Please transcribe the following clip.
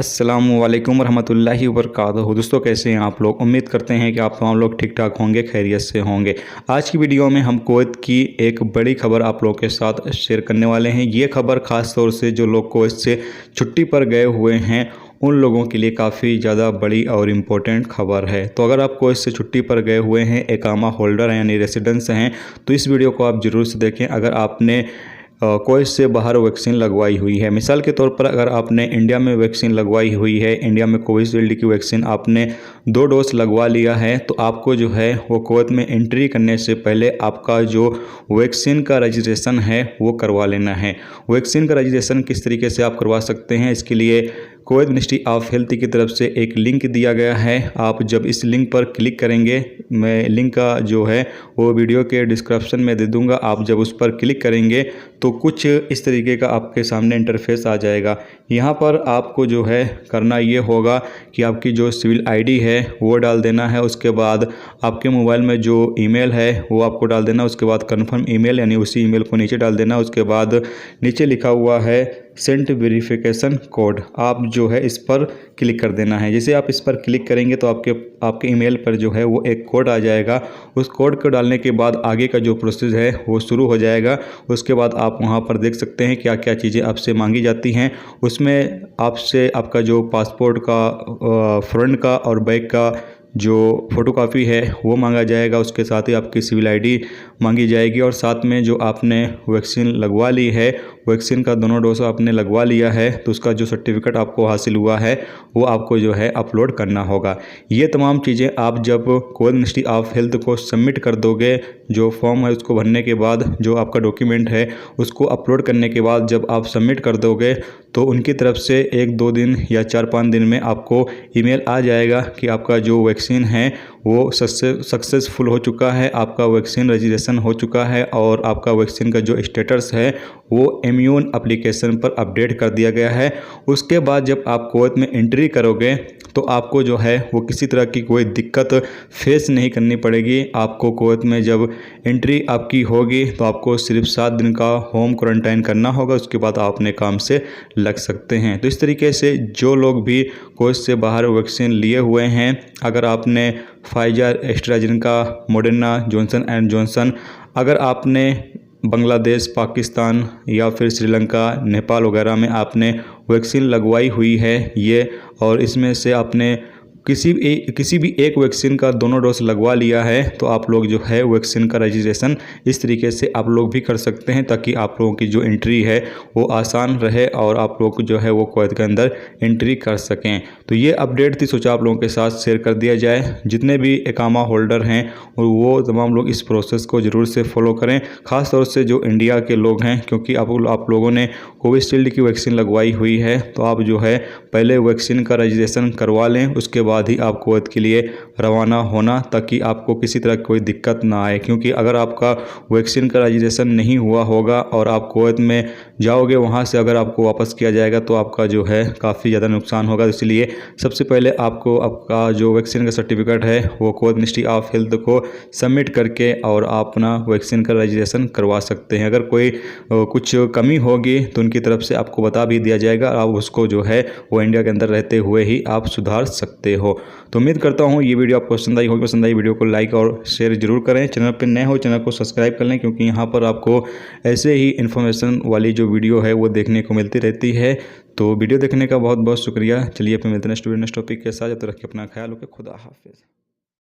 अस्सलामुअलैकुम रहमतुल्लाहि वबरकातुहू। दोस्तों कैसे हैं आप लोग। उम्मीद करते हैं कि आप तमाम लोग ठीक ठाक होंगे, खैरियत से होंगे। आज की वीडियो में हम कुवैत की एक बड़ी खबर आप लोगों के साथ शेयर करने वाले हैं। ये खबर ख़ास तौर से जो लोग कुवैत से छुट्टी पर गए हुए हैं उन लोगों के लिए काफ़ी ज़्यादा बड़ी और इम्पोर्टेंट खबर है। तो अगर आप कुवैत से छुट्टी पर गए हुए हैं, इकामा होल्डर हैं यानी रेसिडेंट्स हैं, तो इस वीडियो को आप ज़रूर से देखें। अगर आपने कुवैत से बाहर वैक्सीन लगवाई हुई है, मिसाल के तौर पर अगर आपने इंडिया में वैक्सीन लगवाई हुई है, इंडिया में कोविशील्ड की वैक्सीन आपने 2 डोज लगवा लिया है, तो आपको जो है वो कुवैत में एंट्री करने से पहले आपका जो वैक्सीन का रजिस्ट्रेशन है वो करवा लेना है। वैक्सीन का रजिस्ट्रेशन किस तरीके से आप करवा सकते हैं, इसके लिए कुवैत मिनिस्ट्री ऑफ हेल्थ की तरफ से एक लिंक दिया गया है। आप जब इस लिंक पर क्लिक करेंगे, मैं लिंक का जो है वो वीडियो के डिस्क्रिप्शन में दे दूंगा। आप जब उस पर क्लिक करेंगे तो कुछ इस तरीके का आपके सामने इंटरफेस आ जाएगा। यहाँ पर आपको जो है करना ये होगा कि आपकी जो सिविल आईडी है वो डाल देना है। उसके बाद आपके मोबाइल में जो ईमेल है वो आपको डाल देना। उसके बाद कन्फर्म ईमेल यानी उसी ईमेल को नीचे डाल देना। उसके बाद नीचे लिखा हुआ है सेंट वेरिफिकेशन कोड, आप जो है इस पर क्लिक कर देना है। जैसे आप इस पर क्लिक करेंगे तो आपके ईमेल पर जो है वो एक कोड आ जाएगा। उस कोड को डालने के बाद आगे का जो प्रोसेस है वो शुरू हो जाएगा। उसके बाद आप वहां पर देख सकते हैं क्या क्या चीज़ें आपसे मांगी जाती हैं। उसमें आपसे आपका जो पासपोर्ट का फ्रंट का और बैक का जो फ़ोटोकॉपी है वो मांगा जाएगा। उसके साथ ही आपकी सिविल आईडी मांगी जाएगी और साथ में जो आपने वैक्सीन लगवा ली है, वैक्सीन का दोनों डोज आपने लगवा लिया है, तो उसका जो सर्टिफिकेट आपको हासिल हुआ है वो आपको जो है अपलोड करना होगा। ये तमाम चीज़ें आप जब कुवैत मिनिस्ट्री ऑफ हेल्थ को सबमिट कर दोगे, जो फॉर्म है उसको भरने के बाद जो आपका डॉक्यूमेंट है उसको अपलोड करने के बाद जब आप सबमिट कर दोगे तो उनकी तरफ से 1-2 दिन या 4-5 दिन में आपको ईमेल आ जाएगा कि आपका जो वैक्सीन है वो सक्सेसफुल हो चुका है, आपका वैक्सीन रजिस्ट्रेशन हो चुका है और आपका वैक्सीन का जो स्टेटस है वो इम्यून एप्लीकेशन पर अपडेट कर दिया गया है। उसके बाद जब आप कुवैत में एंट्री करोगे तो आपको जो है वो किसी तरह की कोई दिक्कत फेस नहीं करनी पड़ेगी। आपको कुवैत में जब एंट्री आपकी होगी तो आपको सिर्फ 7 दिन का होम क्वारंटाइन करना होगा। उसके बाद आप अपने काम से लग सकते हैं। तो इस तरीके से जो लोग भी कुवैत से बाहर वैक्सीन लिए हुए हैं, अगर आपने Pfizer, AstraZeneca, Moderna, Johnson and Johnson, अगर आपने बांग्लादेश, पाकिस्तान या फिर श्रीलंका, नेपाल वगैरह में आपने वैक्सीन लगवाई हुई है ये, और इसमें से आपने किसी भी एक वैक्सीन का दोनों डोज लगवा लिया है, तो आप लोग जो है वैक्सीन का रजिस्ट्रेशन इस तरीके से आप लोग भी कर सकते हैं ताकि आप लोगों की जो एंट्री है वो आसान रहे और आप लोग जो है वो कुवैत के अंदर एंट्री कर सकें। तो ये अपडेट थी, सोचा आप लोगों के साथ शेयर कर दिया जाए। जितने भी इकामा होल्डर हैं और वो तमाम लोग इस प्रोसेस को ज़रूर से फॉलो करें, ख़ास तौर से जो इंडिया के लोग हैं, क्योंकि आप लोगों ने कोविशील्ड की वैक्सीन लगवाई हुई है तो आप जो है पहले वैक्सीन का रजिस्ट्रेशन करवा लें। उसके बाद ही आप कुवैत के लिए रवाना होना ताकि आपको किसी तरह की कोई दिक्कत ना आए, क्योंकि अगर आपका वैक्सीन का रजिस्ट्रेशन नहीं हुआ होगा और आप कुवैत में जाओगे, वहां से अगर आपको वापस किया जाएगा तो आपका जो है काफ़ी ज़्यादा नुकसान होगा। इसलिए सबसे पहले आपको आपका जो वैक्सीन का सर्टिफिकेट है वो कुवैत मिनिस्ट्री ऑफ हेल्थ को सबमिट करके और आप अपना वैक्सीन का रजिस्ट्रेशन करवा सकते हैं। अगर कोई कुछ कमी होगी तो उनकी तरफ से आपको बता भी दिया जाएगा, आप उसको जो है वो इंडिया के अंदर रहते हुए ही आप सुधार सकते हो। तो उम्मीद करता हूँ ये वीडियो आपको पसंद आई होगी। पसंद आई वीडियो को लाइक और शेयर जरूर करें। चैनल पर नए हो चैनल को सब्सक्राइब कर लें, क्योंकि यहाँ पर आपको ऐसे ही इन्फॉर्मेशन वाली जो वीडियो है वो देखने को मिलती रहती है। तो वीडियो देखने का बहुत बहुत शुक्रिया। चलिए फिर मिलते हैं नेक्स्ट टॉपिक के साथ। जब तक रखिए अपना ख्याल, ओके, खुदा हाफिज़।